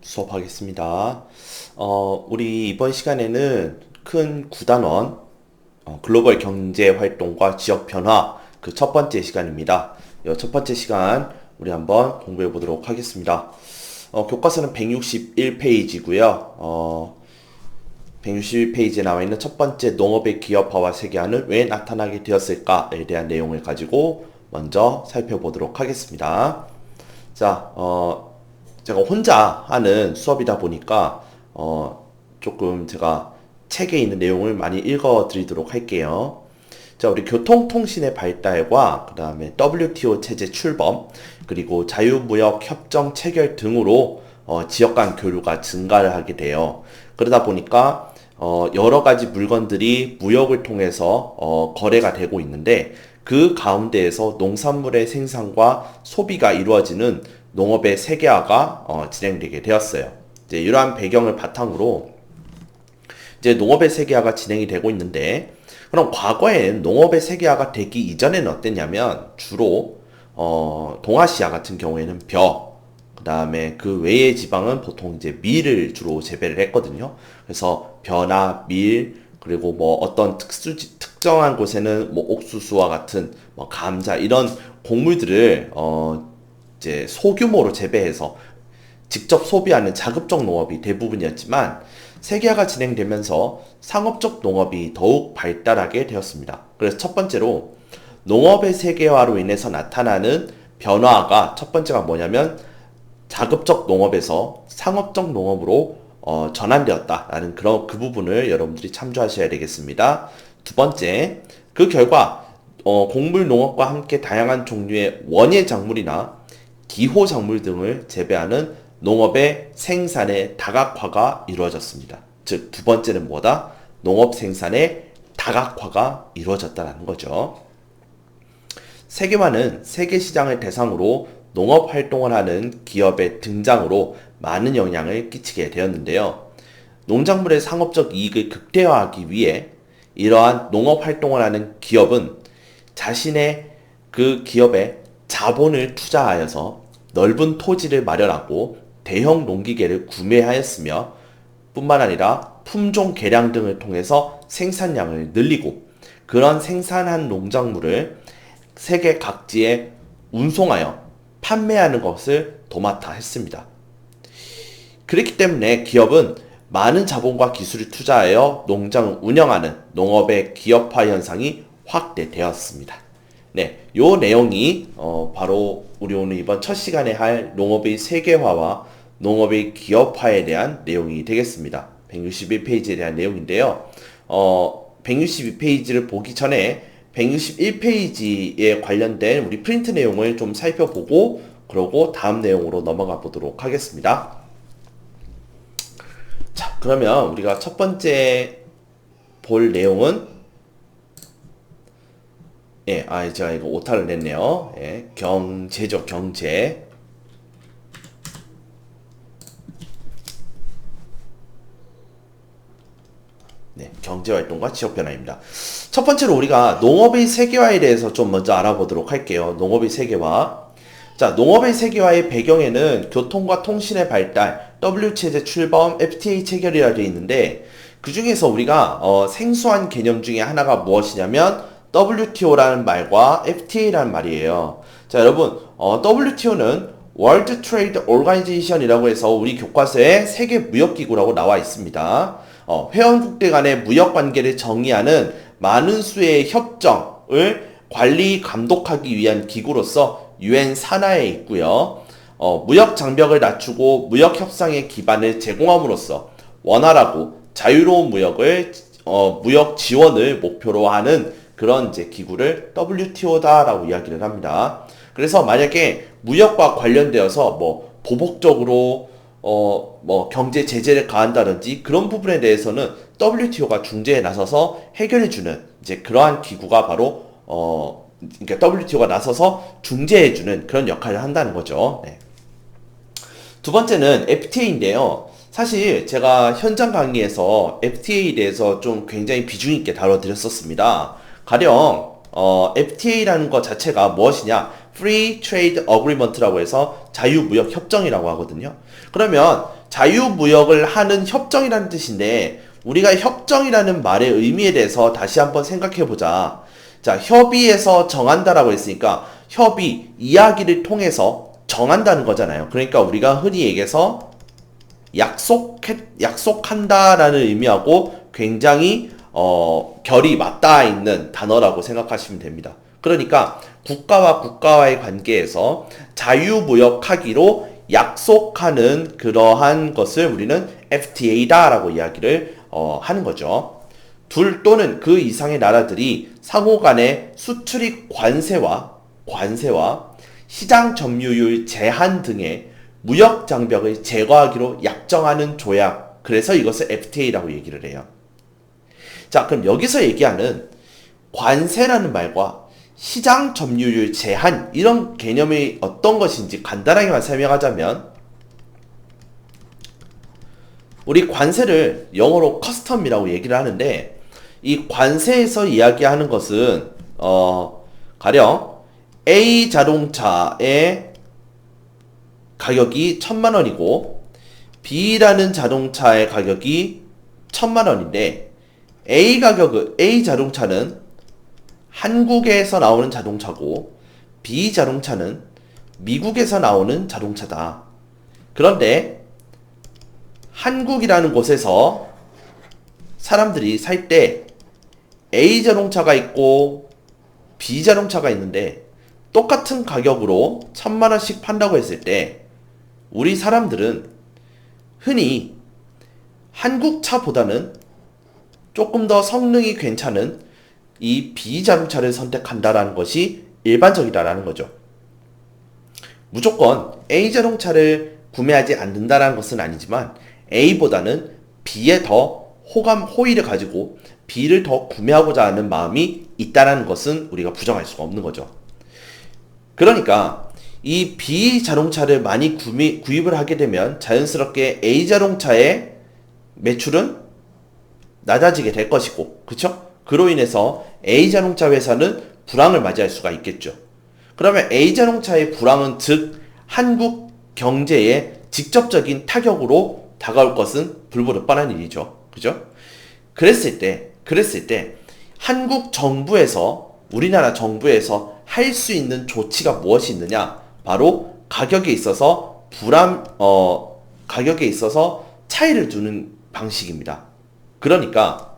수업하겠습니다. 우리 이번 시간에는 큰 구단원, 글로벌 경제 활동과 지역 변화, 그 첫 번째 시간입니다. 이 첫 번째 시간, 우리 한번 공부해 보도록 하겠습니다. 교과서는 161페이지고요. 161페이지에 나와 있는 첫 번째 농업의 기업화와 세계화는 왜 나타나게 되었을까에 대한 내용을 가지고 먼저 살펴보도록 하겠습니다. 자, 제가 혼자 하는 수업이다 보니까 조금 제가 책에 있는 내용을 많이 읽어 드리도록 할게요. 자, 우리 교통통신의 발달과 그 다음에 WTO 체제 출범, 그리고 자유무역 협정 체결 등으로 지역 간 교류가 증가를 하게 돼요. 그러다 보니까 여러 가지 물건들이 무역을 통해서 거래가 되고 있는데, 그 가운데에서 농산물의 생산과 소비가 이루어지는 농업의 세계화가 진행되게 되었어요. 이제 이러한 배경을 바탕으로 이제 농업의 세계화가 진행이 되고 있는데, 그럼 과거엔 농업의 세계화가 되기 이전에는 어땠냐면 주로 동아시아 같은 경우에는 그 다음에 그 외의 지방은 보통 이제 밀을 주로 재배를 했거든요. 그래서 벼나 밀, 그리고 뭐 어떤 특정한 곳에는 뭐 옥수수와 같은 뭐 감자 이런 곡물들을 이제 소규모로 재배해서 직접 소비하는 자급적 농업이 대부분이었지만, 세계화가 진행되면서 상업적 농업이 더욱 발달하게 되었습니다. 그래서 첫 번째로 농업의 세계화로 인해서 나타나는 변화가, 첫 번째가 뭐냐면 자급적 농업에서 상업적 농업으로 전환되었다라는 그 부분을 여러분들이 참조하셔야 되겠습니다. 두 번째, 그 결과 곡물 농업과 함께 다양한 종류의 원예 작물이나 기호 작물 등을 재배하는 농업의 생산의 다각화가 이루어졌습니다. 즉, 두 번째는 뭐다? 농업 생산의 다각화가 이루어졌다는 거죠. 세계화는 세계 시장을 대상으로 농업 활동을 하는 기업의 등장으로 많은 영향을 끼치게 되었는데요. 농작물의 상업적 이익을 극대화하기 위해 이러한 농업 활동을 하는 기업은 자신의 그 기업에 자본을 투자하여서 넓은 토지를 마련하고 대형 농기계를 구매하였으며, 뿐만 아니라 품종 개량 등을 통해서 생산량을 늘리고, 그런 생산한 농작물을 세계 각지에 운송하여 판매하는 것을 도맡아 했습니다. 그렇기 때문에 기업은 많은 자본과 기술을 투자하여 농장을 운영하는 농업의 기업화 현상이 확대되었습니다. 네, 요 내용이 바로 우리 오늘 이번 첫 시간에 할 농업의 세계화와 농업의 기업화에 대한 내용이 되겠습니다. 161페이지에 대한 내용인데요. 162페이지를 보기 전에 161페이지에 관련된 우리 프린트 내용을 좀 살펴보고, 그러고 다음 내용으로 넘어가 보도록 하겠습니다. 자, 그러면 우리가 첫 번째 볼 내용은, 제가 이거 오타를 냈네요. 경제죠, 경제. 네, 경제활동과 지역변화입니다. 첫 번째로 우리가 농업의 세계화에 대해서 좀 먼저 알아보도록 할게요. 농업의 세계화. 자, 농업의 세계화의 배경에는 교통과 통신의 발달, W체제 출범, FTA 체결이라 되어 있는데, 그 중에서 우리가 생소한 개념 중에 하나가 무엇이냐면 WTO라는 말과 FTA라는 말이에요. 자, 여러분, WTO는 World Trade Organization이라고 해서 우리 교과서에 세계 무역기구라고 나와 있습니다. 회원국들 간의 무역 관계를 정의하는 많은 수의 협정을 관리 감독하기 위한 기구로서 UN 산하에 있고요. 무역 장벽을 낮추고 무역 협상의 기반을 제공함으로써 원활하고 자유로운 무역 지원을 목표로 하는 그런 이제 기구를 WTO다라고 이야기를 합니다. 그래서 만약에 무역과 관련되어서 뭐 보복적으로 뭐 경제 제재를 가한다든지 그런 부분에 대해서는 WTO가 중재에 나서서 해결해주는 이제 그러한 기구가 바로 그러니까 WTO가 나서서 중재해주는 그런 역할을 한다는 거죠. 네. 두 번째는 FTA인데요. 사실 제가 현장 강의에서 FTA에 대해서 좀 굉장히 비중 있게 다뤄드렸었습니다. 가령 FTA라는 것 자체가 무엇이냐? Free Trade Agreement라고 해서 자유무역 협정이라고 하거든요. 그러면 자유무역을 하는 협정이라는 뜻인데 우리가 협정이라는 말의 의미에 대해서 다시 한번 생각해 보자. 자, 협의에서 정한다라고 했으니까 협의, 이야기를 통해서 정한다는 거잖아요. 그러니까 우리가 흔히 얘기해서 약속한다라는 의미하고 굉장히 결이 맞닿아 있는 단어라고 생각하시면 됩니다. 그러니까 국가와 국가와의 관계에서 자유무역하기로 약속하는 그러한 것을 우리는 FTA다라고 이야기를 하는 거죠. 둘 또는 그 이상의 나라들이 상호 간의 수출입 관세와 시장 점유율 제한 등의 무역 장벽을 제거하기로 약정하는 조약. 그래서 이것을 FTA라고 얘기를 해요. 자, 그럼 여기서 얘기하는 관세라는 말과 시장 점유율 제한 이런 개념이 어떤 것인지 간단하게만 설명하자면 우리 관세를 영어로 커스텀이라고 얘기를 하는데 이 관세에서 이야기하는 것은 가령 A 자동차의 가격이 1,000,000원이고 B라는 자동차의 가격이 1,000,000원인데 A 자동차는 한국에서 나오는 자동차고 B 자동차는 미국에서 나오는 자동차다. 그런데 한국이라는 곳에서 사람들이 살 때 A 자동차가 있고 B 자동차가 있는데 똑같은 가격으로 1,000,000원씩 판다고 했을 때 우리 사람들은 흔히 한국 차보다는 조금 더 성능이 괜찮은 이 B 자동차를 선택한다라는 것이 일반적이다라는 거죠. 무조건 A 자동차를 구매하지 않는다라는 것은 아니지만 A보다는 B에 더 호의를 가지고 B를 더 구매하고자 하는 마음이 있다라는 것은 우리가 부정할 수가 없는 거죠. 그러니까 이 B 자동차를 많이 구입을 하게 되면 자연스럽게 A 자동차의 매출은 낮아지게 될 것이고, 그쵸? 그로 인해서 A 자동차 회사는 불황을 맞이할 수가 있겠죠. 그러면 A 자동차의 불황은 즉 한국 경제에 직접적인 타격으로 다가올 것은 불보듯 뻔한 일이죠. 그죠? 그랬을 때 한국 정부에서 우리나라 정부에서 할 수 있는 조치가 무엇이 있느냐? 바로 가격에 있어서 차이를 두는 방식입니다. 그러니까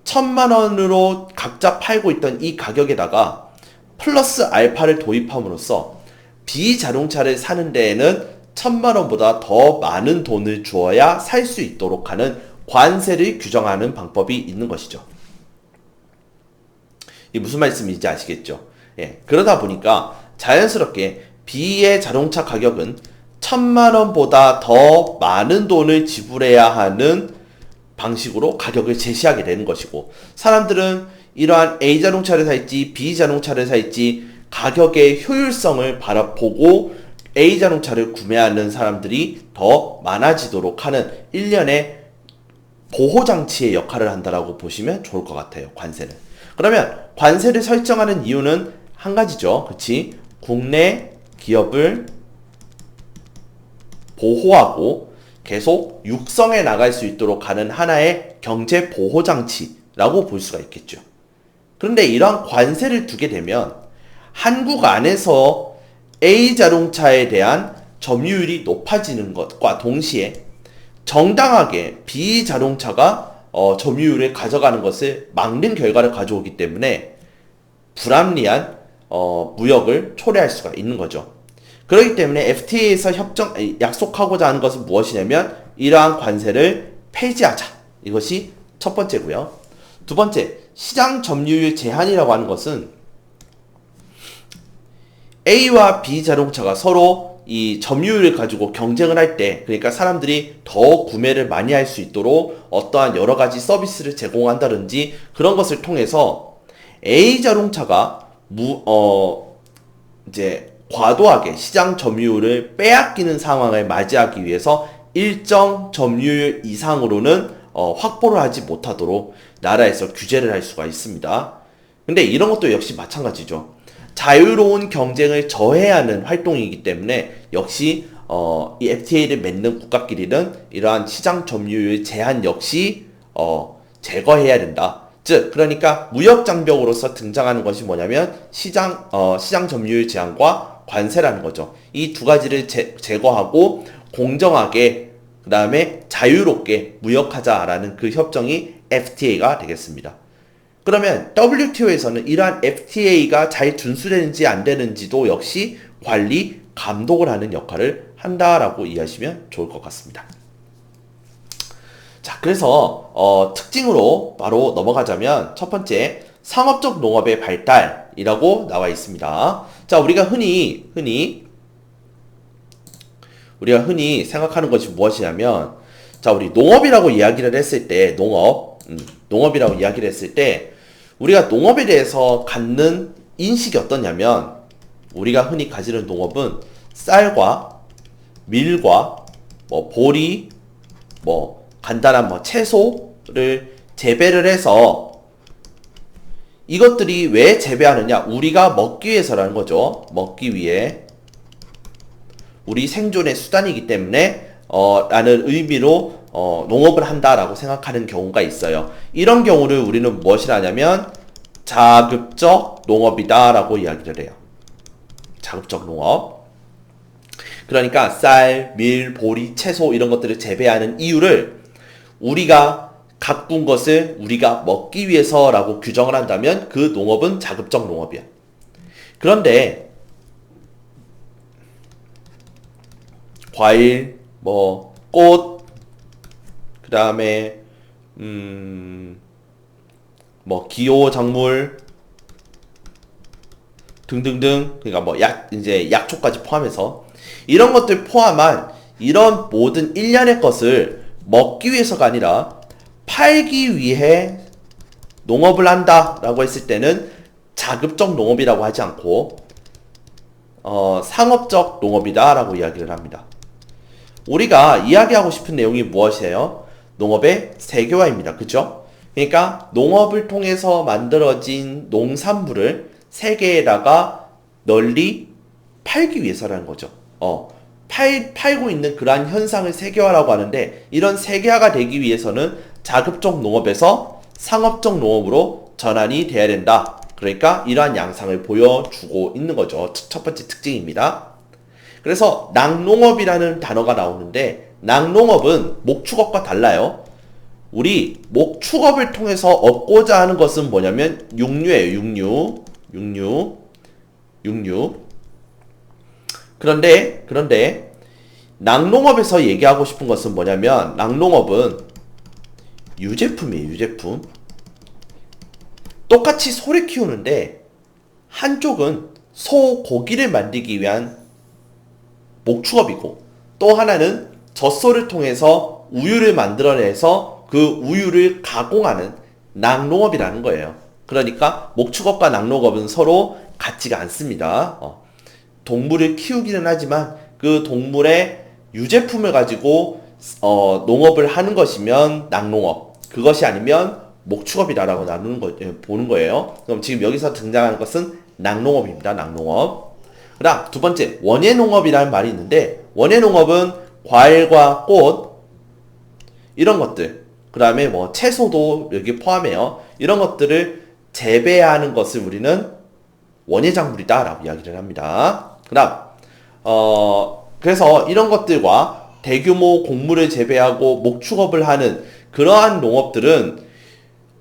1,000,000원으로 각자 팔고 있던 이 가격에다가 플러스 알파를 도입함으로써 B 자동차를 사는 데에는 1,000,000원보다 더 많은 돈을 주어야 살 수 있도록 하는 관세를 규정하는 방법이 있는 것이죠. 이 무슨 말씀인지 아시겠죠? 예, 그러다 보니까 자연스럽게 B의 자동차 가격은 1,000,000원보다 더 많은 돈을 지불해야 하는 방식으로 가격을 제시하게 되는 것이고, 사람들은 이러한 A 자동차를 살지 B 자동차를 살지 가격의 효율성을 바라보고 A 자동차를 구매하는 사람들이 더 많아지도록 하는 일련의 보호장치의 역할을 한다라고 보시면 좋을 것 같아요. 관세는. 그러면 관세를 설정하는 이유는 한 가지죠. 그치? 국내 기업을 보호하고 계속 육성해 나갈 수 있도록 하는 하나의 경제 보호장치라고 볼 수가 있겠죠. 그런데 이러한 관세를 두게 되면 한국 안에서 A 자동차에 대한 점유율이 높아지는 것과 동시에 정당하게 B 자동차가 점유율을 가져가는 것을 막는 결과를 가져오기 때문에 불합리한 무역을 초래할 수가 있는 거죠. 그렇기 때문에 FTA에서 약속하고자 하는 것은 무엇이냐면 이러한 관세를 폐지하자. 이것이 첫 번째고요. 두 번째, 시장 점유율 제한이라고 하는 것은 A와 B 자동차가 서로 이 점유율을 가지고 경쟁을 할 때, 그러니까 사람들이 더 구매를 많이 할 수 있도록 어떠한 여러 가지 서비스를 제공한다든지 그런 것을 통해서 A 자동차가 이제 과도하게 시장 점유율을 빼앗기는 상황을 맞이하기 위해서 일정 점유율 이상으로는 확보를 하지 못하도록 나라에서 규제를 할 수가 있습니다. 근데 이런 것도 역시 마찬가지죠. 자유로운 경쟁을 저해하는 활동이기 때문에 역시 이 FTA를 맺는 국가끼리는 이러한 시장 점유율 제한 역시 제거해야 된다. 즉 그러니까 무역 장벽으로서 등장하는 것이 뭐냐면 시장 점유율 제한과 관세라는 거죠. 이 두 가지를 제거하고 공정하게 그 다음에 자유롭게 무역하자라는 그 협정이 FTA가 되겠습니다. 그러면 WTO에서는 이러한 FTA가 잘 준수되는지 안 되는지도 역시 관리, 감독을 하는 역할을 한다라고 이해하시면 좋을 것 같습니다. 자, 그래서 특징으로 바로 넘어가자면 첫 번째, 상업적 농업의 발달이라고 나와 있습니다. 자, 우리가 흔히 생각하는 것이 무엇이냐면, 자, 우리 농업이라고 이야기를 했을 때, 농업이라고 이야기를 했을 때, 우리가 농업에 대해서 갖는 인식이 어떠냐면, 우리가 흔히 가지는 농업은 쌀과 밀과 보리, 간단한 채소를 재배를 해서 이것들이 왜 재배하느냐? 우리가 먹기 위해서라는 거죠. 먹기 위해. 우리 생존의 수단이기 때문에 라는 의미로 농업을 한다라고 생각하는 경우가 있어요. 이런 경우를 우리는 무엇이라 하냐면 자급적 농업이다라고 이야기를 해요. 자급적 농업. 그러니까 쌀, 밀, 보리, 채소 이런 것들을 재배하는 이유를 우리가 가꾼 것을 우리가 먹기 위해서라고 규정을 한다면 그 농업은 자급적 농업이야. 그런데 과일, 꽃, 그 다음에 기호작물 등등등, 그러니까 이제 약초까지 포함해서 이런 것들 포함한 이런 모든 일련의 것을 먹기 위해서가 아니라 팔기 위해 농업을 한다라고 했을 때는 자급적 농업이라고 하지 않고 상업적 농업이다라고 이야기를 합니다. 우리가 이야기하고 싶은 내용이 무엇이에요? 농업의 세계화입니다. 그죠? 그러니까 농업을 통해서 만들어진 농산물을 세계에다가 널리 팔기 위해서라는 거죠. 팔고 있는 그러한 현상을 세계화라고 하는데, 이런 세계화가 되기 위해서는 자급적 농업에서 상업적 농업으로 전환이 돼야 된다. 그러니까 이러한 양상을 보여주고 있는 거죠. 첫 번째 특징입니다. 그래서 낙농업이라는 단어가 나오는데, 낙농업은 목축업과 달라요. 우리 목축업을 통해서 얻고자 하는 것은 뭐냐면 육류예요. 육류. 그런데 낙농업에서 얘기하고 싶은 것은 뭐냐면, 낙농업은 유제품이에요. 유제품. 똑같이 소를 키우는데 한쪽은 소 고기를 만들기 위한 목축업이고, 또 하나는 젖소를 통해서 우유를 만들어내서 그 우유를 가공하는 낙농업이라는 거예요. 그러니까 목축업과 낙농업은 서로 같지가 않습니다. 동물을 키우기는 하지만 그 동물의 유제품을 가지고 농업을 하는 것이면 낙농업, 그것이 아니면 목축업이다라고 보는 거예요. 그럼 지금 여기서 등장하는 것은 낙농업입니다. 낙농업. 그다음 두 번째, 원예농업이라는 말이 있는데, 원예농업은 과일과 꽃 이런 것들, 그 다음에 채소도 여기 포함해요. 이런 것들을 재배하는 것을 우리는 원예작물이다 라고 이야기를 합니다. 그 다음 그래서 이런 것들과 대규모 곡물을 재배하고 목축업을 하는 그러한 농업들은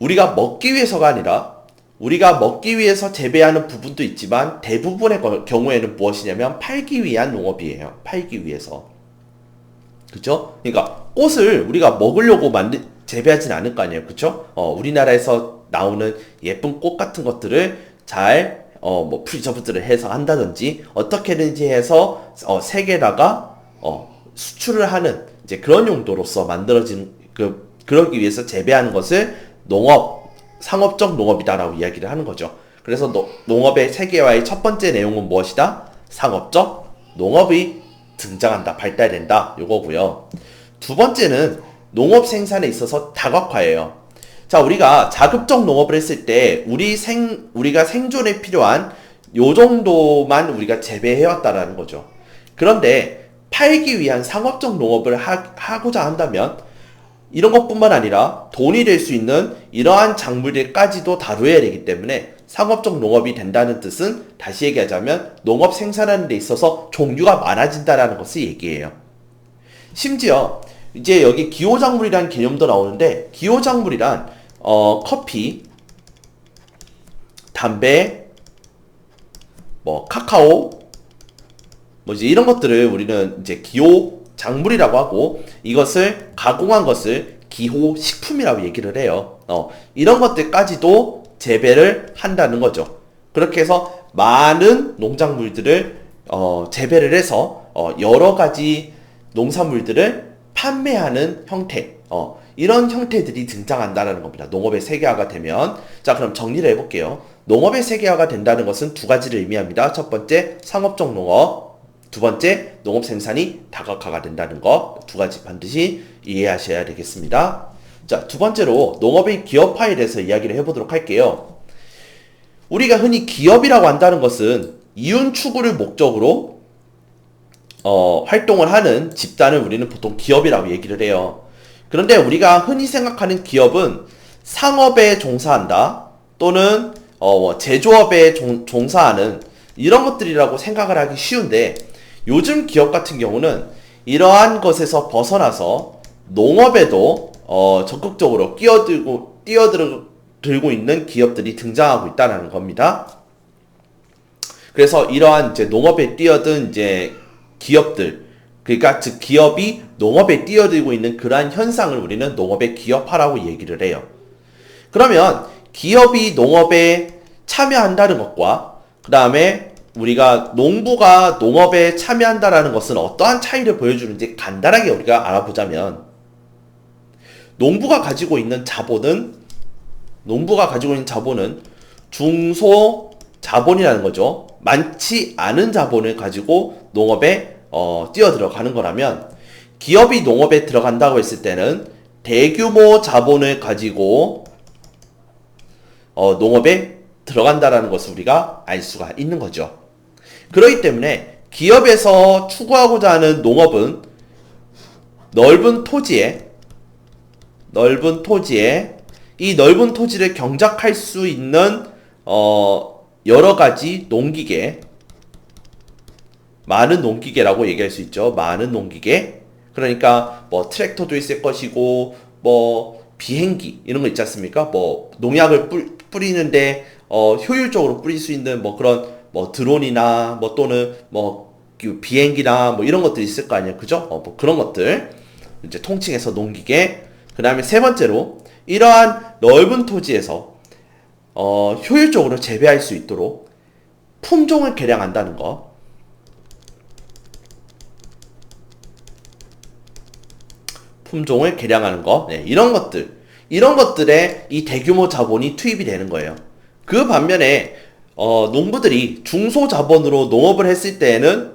우리가 먹기 위해서가 아니라, 우리가 먹기 위해서 재배하는 부분도 있지만 대부분의 경우에는 무엇이냐면 팔기 위한 농업이에요. 팔기 위해서. 그쵸? 그러니까 꽃을 우리가 먹으려고 재배하진 않을 거 아니에요. 그쵸? 우리나라에서 나오는 예쁜 꽃 같은 것들을 잘 프리저브드를 해서 한다든지 어떻게든지 해서 세계에다가 수출을 하는 이제 그런 용도로서 만들어진 그러기 위해서 재배하는 것을 상업적 농업이다라고 이야기를 하는 거죠. 그래서 농업의 세계화의 첫 번째 내용은 무엇이다? 상업적 농업이 등장한다, 발달된다, 요거고요. 두 번째는 농업 생산에 있어서 다각화예요. 자, 우리가 자급적 농업을 했을 때 우리가 생존에 필요한 요 정도만 우리가 재배해왔다라는 거죠. 그런데 팔기 위한 상업적 농업을 하고자 한다면 이런 것뿐만 아니라 돈이 될 수 있는 이러한 작물들까지도 다루어야 되기 때문에 상업적 농업이 된다는 뜻은 다시 얘기하자면 농업 생산하는 데 있어서 종류가 많아진다라는 것을 얘기해요. 심지어 이제 여기 기호작물이라는 개념도 나오는데 기호작물이란 커피, 담배, 뭐 카카오, 뭐 이제 이런 것들을 우리는 이제 기호 작물이라고 하고 이것을 가공한 것을 기호 식품이라고 얘기를 해요. 이런 것들까지도 재배를 한다는 거죠. 그렇게 해서 많은 농작물들을 재배를 해서 여러 가지 농산물들을 판매하는 형태, 이런 형태들이 등장한다는 겁니다. 농업의 세계화가 되면. 자, 그럼 정리를 해볼게요. 농업의 세계화가 된다는 것은 두 가지를 의미합니다. 첫 번째, 상업적 농업. 두 번째, 농업 생산이 다각화가 된다는 것. 두 가지 반드시 이해하셔야 되겠습니다. 자, 두 번째로 농업의 기업화에 대해서 이야기를 해보도록 할게요. 우리가 흔히 기업이라고 한다는 것은 이윤 추구를 목적으로 활동을 하는 집단을 우리는 보통 기업이라고 얘기를 해요. 그런데 우리가 흔히 생각하는 기업은 상업에 종사한다 또는 제조업에 종사하는 이런 것들이라고 생각을 하기 쉬운데 요즘 기업 같은 경우는 이러한 것에서 벗어나서 농업에도 적극적으로 뛰어들고 있는 기업들이 등장하고 있다는 겁니다. 그래서 이러한 이제 농업에 뛰어든 이제 기업들, 그러니까 즉 기업이 농업에 뛰어들고 있는 그러한 현상을 우리는 농업의 기업화라고 얘기를 해요. 그러면 기업이 농업에 참여한다는 것과 그 다음에 우리가 농부가 농업에 참여한다라는 것은 어떠한 차이를 보여주는지 간단하게 우리가 알아보자면 농부가 가지고 있는 자본은 중소 자본이라는 거죠. 많지 않은 자본을 가지고 농업에 뛰어들어가는 거라면 기업이 농업에 들어간다고 했을 때는 대규모 자본을 가지고 농업에 들어간다라는 것을 우리가 알 수가 있는 거죠. 그렇기 때문에 기업에서 추구하고자 하는 농업은 넓은 토지에 이 넓은 토지를 경작할 수 있는 여러 가지 농기계, 많은 농기계라고 얘기할 수 있죠. 많은 농기계. 그러니까 뭐 트랙터도 있을 것이고 뭐 비행기 이런 거 있지 않습니까? 뭐 농약을 뿌리는데 효율적으로 뿌릴 수 있는 뭐 그런 뭐 드론이나 뭐 또는 뭐 비행기나 뭐 이런 것들이 있을 거 아니에요. 그죠? 뭐 그런 것들 이제 통칭해서 농기계. 그 다음에 세 번째로 이러한 넓은 토지에서 효율적으로 재배할 수 있도록 품종을 개량한다는 거. 품종을 개량하는 거. 네, 이런 것들에 이 대규모 자본이 투입이 되는 거예요. 그 반면에 농부들이 중소자본으로 농업을 했을 때에는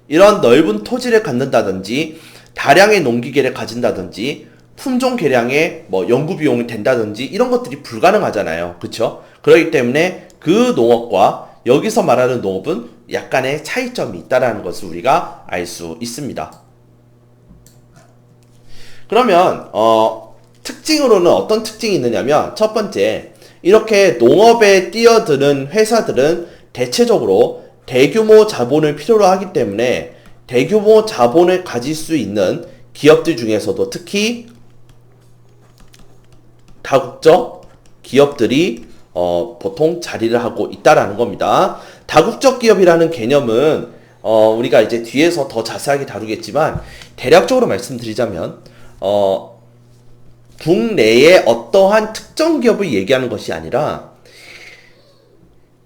이런 넓은 토지를 갖는다든지 다량의 농기계를 가진다든지 품종 개량에 뭐 연구 비용이 된다든지 이런 것들이 불가능하잖아요. 그쵸? 그렇기 때문에 그 농업과 여기서 말하는 농업은 약간의 차이점이 있다는 것을 우리가 알 수 있습니다. 그러면 특징으로는 어떤 특징이 있느냐면 첫 번째, 이렇게 농업에 뛰어드는 회사들은 대체적으로 대규모 자본을 필요로 하기 때문에 대규모 자본을 가질 수 있는 기업들 중에서도 특히 다국적 기업들이 보통 자리를 하고 있다라는 겁니다. 다국적 기업이라는 개념은 우리가 이제 뒤에서 더 자세하게 다루겠지만 대략적으로 말씀드리자면 국내의 어떠한 특정 기업을 얘기하는 것이 아니라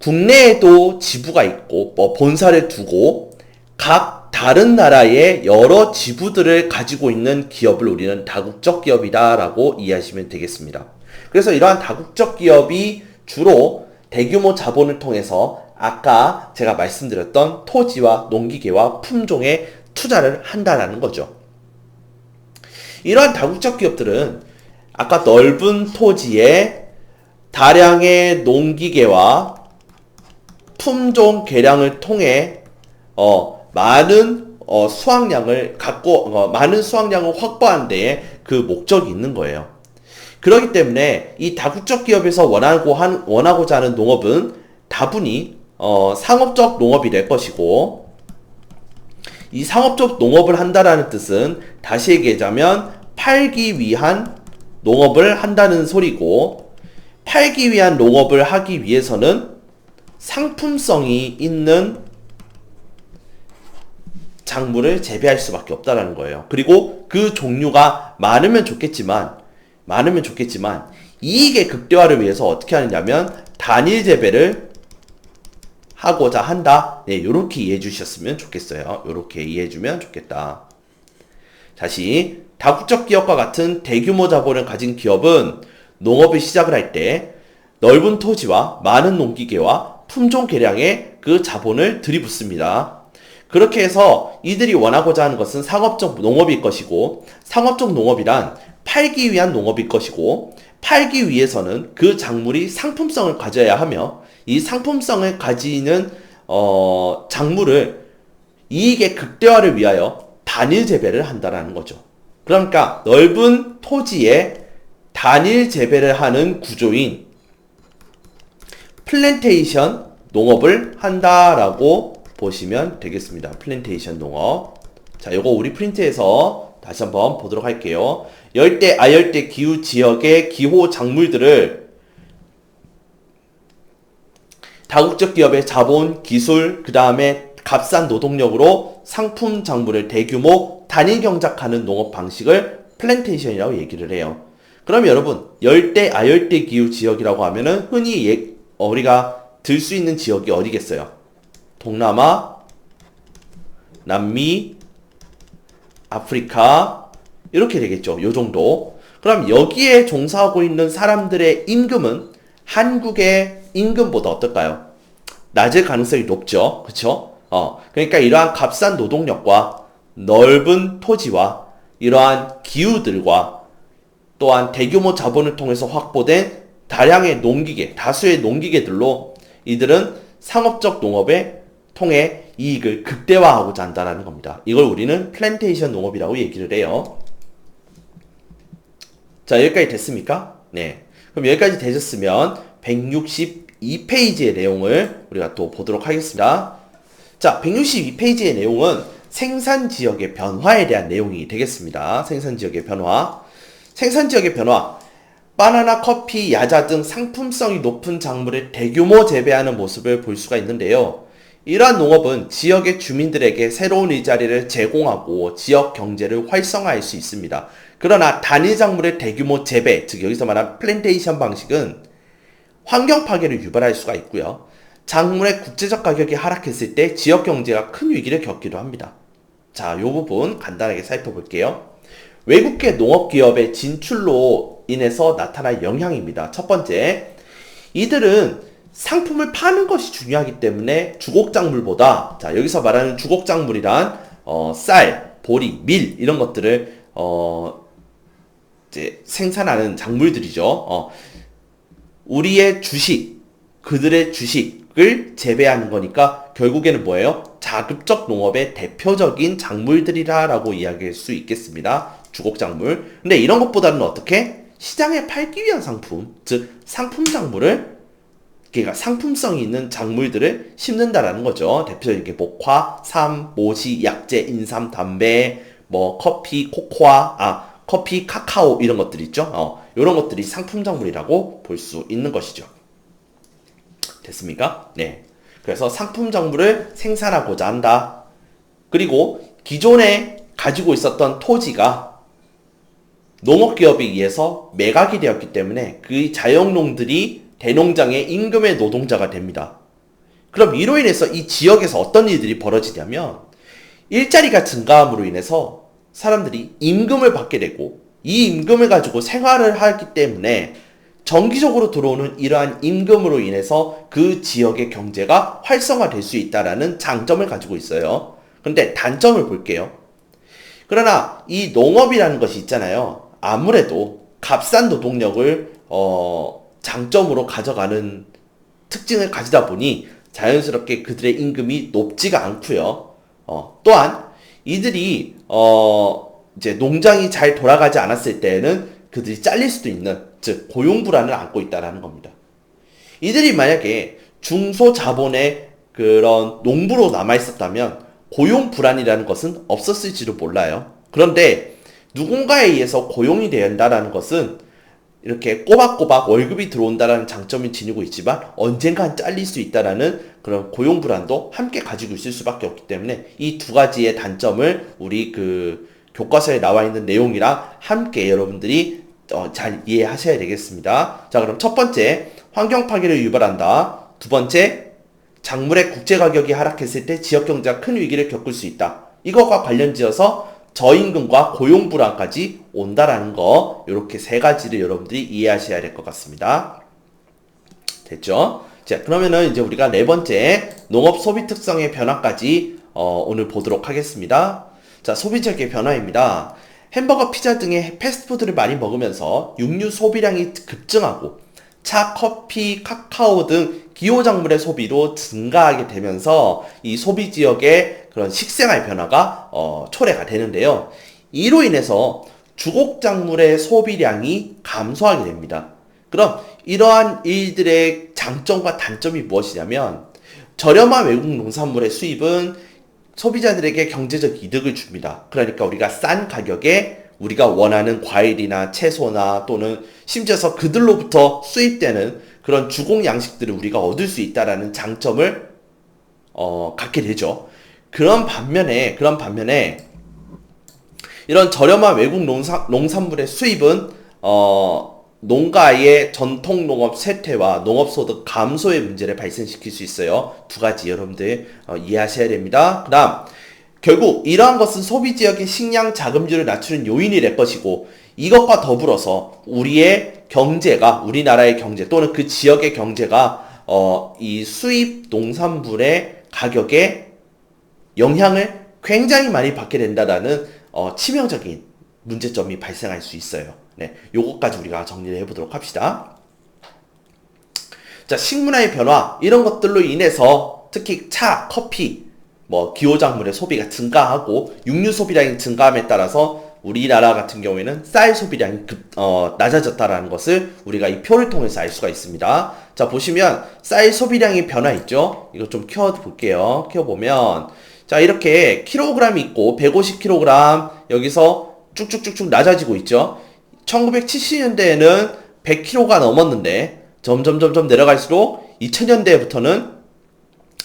국내에도 지부가 있고 뭐 본사를 두고 각 다른 나라의 여러 지부들을 가지고 있는 기업을 우리는 다국적 기업이다라고 이해하시면 되겠습니다. 그래서 이러한 다국적 기업이 주로 대규모 자본을 통해서 아까 제가 말씀드렸던 토지와 농기계와 품종에 투자를 한다는 거죠. 이러한 다국적 기업들은 아까 넓은 토지에 다량의 농기계와 품종 개량을 통해 많은 수확량을 갖고 많은 수확량을 확보하는 데에 그 목적이 있는 거예요. 그렇기 때문에 이 다국적 기업에서 원하고자 하는 농업은 다분히 상업적 농업이 될 것이고, 이 상업적 농업을 한다라는 뜻은 다시 얘기하자면 팔기 위한 농업을 한다는 소리고, 팔기 위한 농업을 하기 위해서는 상품성이 있는 작물을 재배할 수밖에 없다라는 거예요. 그리고 그 종류가 많으면 좋겠지만 이익의 극대화를 위해서 어떻게 하느냐면 단일 재배를 하고자 한다. 네, 요렇게 이해해 주셨으면 좋겠어요. 요렇게 이해해 주면 좋겠다. 다시, 다국적 기업과 같은 대규모 자본을 가진 기업은 농업을 시작을 할 때 넓은 토지와 많은 농기계와 품종 개량에 그 자본을 들이붓습니다. 그렇게 해서 이들이 원하고자 하는 것은 상업적 농업일 것이고, 상업적 농업이란 팔기 위한 농업일 것이고, 팔기 위해서는 그 작물이 상품성을 가져야 하며, 이 상품성을 가지는 작물을 이익의 극대화를 위하여 단일 재배를 한다라는 거죠. 그러니까 넓은 토지에 단일 재배를 하는 구조인 플랜테이션 농업을 한다라고 보시면 되겠습니다. 플랜테이션 농업. 자, 요거 우리 프린트에서 다시 한번 보도록 할게요. 열대, 아열대 기후 지역의 기호 작물들을 다국적 기업의 자본, 기술, 그 다음에 값싼 노동력으로 상품 작물을 대규모 단일 경작하는 농업 방식을 플랜테이션이라고 얘기를 해요. 그럼 여러분, 열대, 아열대 기후 지역이라고 하면은 흔히 우리가 들 수 있는 지역이 어디겠어요? 동남아, 남미, 아프리카, 이렇게 되겠죠. 요 정도. 그럼 여기에 종사하고 있는 사람들의 임금은 한국의 임금보다 어떨까요? 낮을 가능성이 높죠. 그쵸? 그러니까 이러한 값싼 노동력과 넓은 토지와 이러한 기후들과 또한 대규모 자본을 통해서 확보된 다량의 농기계, 다수의 농기계들로 이들은 상업적 농업에 통해 이익을 극대화하고자 한다는 겁니다. 이걸 우리는 플랜테이션 농업이라고 얘기를 해요. 자, 여기까지 됐습니까? 네. 그럼 여기까지 되셨으면 162페이지의 내용을 우리가 또 보도록 하겠습니다. 자, 162페이지의 내용은 생산지역의 변화에 대한 내용이 되겠습니다. 생산지역의 변화. 생산지역의 변화. 바나나, 커피, 야자 등 상품성이 높은 작물을 대규모 재배하는 모습을 볼 수가 있는데요. 이러한 농업은 지역의 주민들에게 새로운 일자리를 제공하고 지역 경제를 활성화할 수 있습니다. 그러나 단일 작물의 대규모 재배, 즉 여기서 말한 플랜테이션 방식은 환경 파괴를 유발할 수가 있고요. 작물의 국제적 가격이 하락했을 때 지역 경제가 큰 위기를 겪기도 합니다. 자, 이 부분 간단하게 살펴볼게요. 외국계 농업기업의 진출로 인해서 나타날 영향입니다. 첫 번째, 이들은 상품을 파는 것이 중요하기 때문에 주곡작물보다, 자, 여기서 말하는 주곡작물이란 쌀, 보리, 밀 이런 것들을 이제 생산하는 작물들이죠. 우리의 주식, 그들의 주식을 재배하는 거니까 결국에는 뭐예요? 자급적 농업의 대표적인 작물들이라고 이야기할 수 있겠습니다. 주곡작물. 근데 이런 것보다는 어떻게? 시장에 팔기 위한 상품, 즉 상품 작물을, 그러니까 상품성이 있는 작물들을 심는다라는 거죠. 대표적인 게 목화, 삶, 모시, 약재, 인삼, 담배, 뭐 커피, 코코아, 커피, 카카오 이런 것들 있죠. 이런 것들이 상품 작물이라고 볼 수 있는 것이죠. 됐습니까? 네. 그래서 상품 작물을 생산하고자 한다. 그리고 기존에 가지고 있었던 토지가 농업기업에 의해서 매각이 되었기 때문에 그 자영농들이 대농장의 임금의 노동자가 됩니다. 그럼 이로 인해서 이 지역에서 어떤 일들이 벌어지냐면 일자리가 증가함으로 인해서 사람들이 임금을 받게 되고 이 임금을 가지고 생활을 하기 때문에 정기적으로 들어오는 이러한 임금으로 인해서 그 지역의 경제가 활성화될 수 있다는 장점을 가지고 있어요. 그런데 단점을 볼게요. 그러나 이 농업이라는 것이 있잖아요. 아무래도 값싼 노동력을 장점으로 가져가는 특징을 가지다 보니 자연스럽게 그들의 임금이 높지가 않고요. 또한 이들이 이제 농장이 잘 돌아가지 않았을 때에는 그들이 잘릴 수도 있는, 즉 고용 불안을 안고 있다라는 겁니다. 이들이 만약에 중소자본의 그런 농부로 남아 있었다면 고용 불안이라는 것은 없었을지도 몰라요. 그런데 누군가에 의해서 고용이 된다라는 것은 이렇게 꼬박꼬박 월급이 들어온다라는 장점이 지니고 있지만 언젠간 잘릴 수 있다라는 그런 고용 불안도 함께 가지고 있을 수밖에 없기 때문에 이 두 가지의 단점을 우리 그 교과서에 나와 있는 내용이랑 함께 여러분들이 잘 이해하셔야 되겠습니다. 자, 그럼 첫 번째, 환경 파괴를 유발한다. 두 번째, 작물의 국제 가격이 하락했을 때 지역 경제가 큰 위기를 겪을 수 있다. 이것과 관련지어서 저임금과 고용 불안까지 온다라는 거, 이렇게 세 가지를 여러분들이 이해하셔야 될 것 같습니다. 됐죠? 자, 그러면은 이제 우리가 네 번째, 농업 소비 특성의 변화까지 오늘 보도록 하겠습니다. 자, 소비적의 변화입니다. 햄버거, 피자 등의 패스트푸드를 많이 먹으면서 육류 소비량이 급증하고 차, 커피, 카카오 등 기호작물의 소비로 증가하게 되면서 이 소비 지역의 그런 식생활 변화가 초래가 되는데요. 이로 인해서 주곡작물의 소비량이 감소하게 됩니다. 그럼 이러한 일들의 장점과 단점이 무엇이냐면 저렴한 외국 농산물의 수입은 소비자들에게 경제적 이득을 줍니다. 그러니까 우리가 싼 가격에 우리가 원하는 과일이나 채소나 또는 심지어서 그들로부터 수입되는 그런 주공 양식들을 우리가 얻을 수 있다라는 장점을 갖게 되죠. 그런 반면에 이런 저렴한 외국 농산물의 수입은 농가의 전통 농업 쇠퇴와 농업 소득 감소의 문제를 발생시킬 수 있어요. 두 가지 여러분들 이해하셔야 됩니다. 그 다음, 결국 이러한 것은 소비 지역의 식량 자금률을 낮추는 요인이 될 것이고, 이것과 더불어서 우리의 경제가, 우리나라의 경제 또는 그 지역의 경제가 이 수입 농산물의 가격에 영향을 굉장히 많이 받게 된다라는 치명적인 문제점이 발생할 수 있어요. 네, 요것까지 우리가 정리를 해보도록 합시다. 자, 식문화의 변화, 이런 것들로 인해서 특히 차, 커피, 기호작물의 소비가 증가하고 육류 소비량이 증가함에 따라서 우리나라 같은 경우에는 쌀 소비량이 낮아졌다라는 것을 우리가 이 표를 통해서 알 수가 있습니다. 자, 보시면 쌀 소비량이 변화있죠? 이거 좀 키워볼게요. 키워보면 자, 이렇게 킬로그램이 있고 150kg 여기서 쭉쭉쭉쭉 낮아지고 있죠. 1970년대에는 100kg가 넘었는데 점점 내려갈수록 2000년대부터는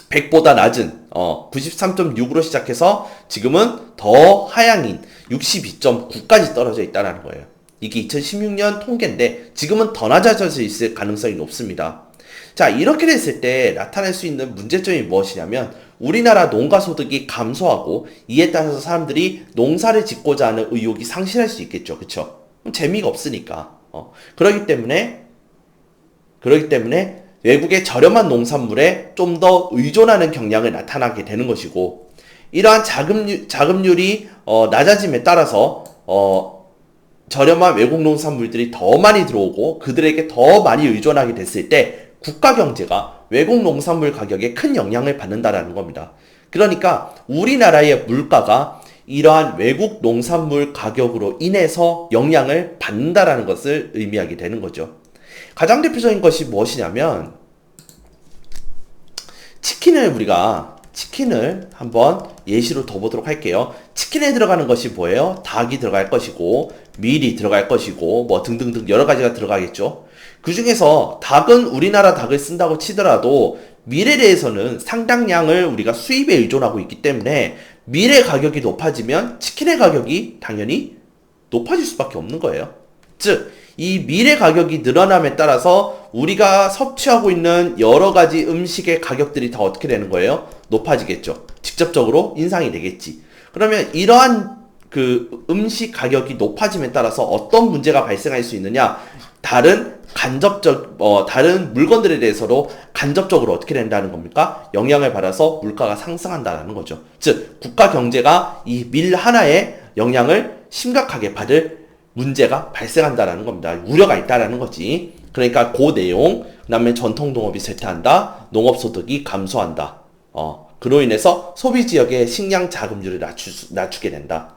100보다 낮은 93.6으로 시작해서 지금은 더 하향인 62.9까지 떨어져 있다는 거예요. 이게 2016년 통계인데 지금은 더 낮아져 있을 가능성이 높습니다. 자, 이렇게 됐을 때 나타날 수 있는 문제점이 무엇이냐면 우리나라 농가 소득이 감소하고 이에 따라서 사람들이 농사를 짓고자 하는 의욕이 상실할 수 있겠죠. 그쵸? 재미가 없으니까. 그렇기 때문에 외국의 저렴한 농산물에 좀 더 의존하는 경향을 나타나게 되는 것이고, 이러한 자금률이 낮아짐에 따라서 저렴한 외국 농산물들이 더 많이 들어오고 그들에게 더 많이 의존하게 됐을 때 국가 경제가 외국 농산물 가격에 큰 영향을 받는다라는 겁니다. 그러니까 우리나라의 물가가 이러한 외국 농산물 가격으로 인해서 영향을 받는다라는 것을 의미하게 되는 거죠. 가장 대표적인 것이 무엇이냐면 치킨을 한번 예시로 더 보도록 할게요. 치킨에 들어가는 것이 뭐예요? 닭이 들어갈 것이고 밀이 들어갈 것이고 등등등 여러 가지가 들어가겠죠. 그 중에서 닭은 우리나라 닭을 쓴다고 치더라도 밀에 대해서는 상당량을 우리가 수입에 의존하고 있기 때문에 밀의 가격이 높아지면 치킨의 가격이 당연히 높아질 수밖에 없는 거예요. 즉, 이 밀의 가격이 늘어남에 따라서 우리가 섭취하고 있는 여러 가지 음식의 가격들이 다 어떻게 되는 거예요? 높아지겠죠. 직접적으로 인상이 되겠지. 그러면 이러한 그 음식 가격이 높아짐에 따라서 어떤 문제가 발생할 수 있느냐? 다른 물건들에 대해서도 간접적으로 어떻게 된다는 겁니까? 영향을 받아서 물가가 상승한다는 거죠. 즉, 국가 경제가 이 밀 하나에 영향을 심각하게 받을 문제가 발생한다는 겁니다. 우려가 있다는 거지. 그러니까 그 내용 그 다음에 전통 농업이 쇠퇴한다. 농업소득이 감소한다. 그로 인해서 소비지역의 식량 자금률을 낮추게 된다.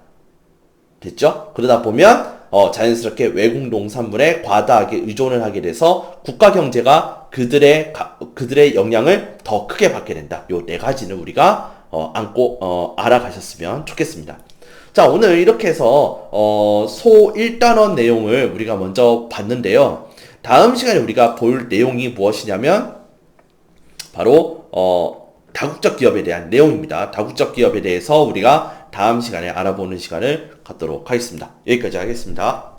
됐죠? 그러다 보면 자연스럽게 외국 농산물에 과다하게 의존을 하게 돼서 국가 경제가 그들의 영향을 더 크게 받게 된다. 요 네 가지는 우리가 안고 알아가셨으면 좋겠습니다. 자, 오늘 이렇게 해서 소 1단원 내용을 우리가 먼저 봤는데요. 다음 시간에 우리가 볼 내용이 무엇이냐면 바로 다국적 기업에 대한 내용입니다. 다국적 기업에 대해서 우리가 다음 시간에 알아보는 시간을 갖도록 하겠습니다. 여기까지 하겠습니다.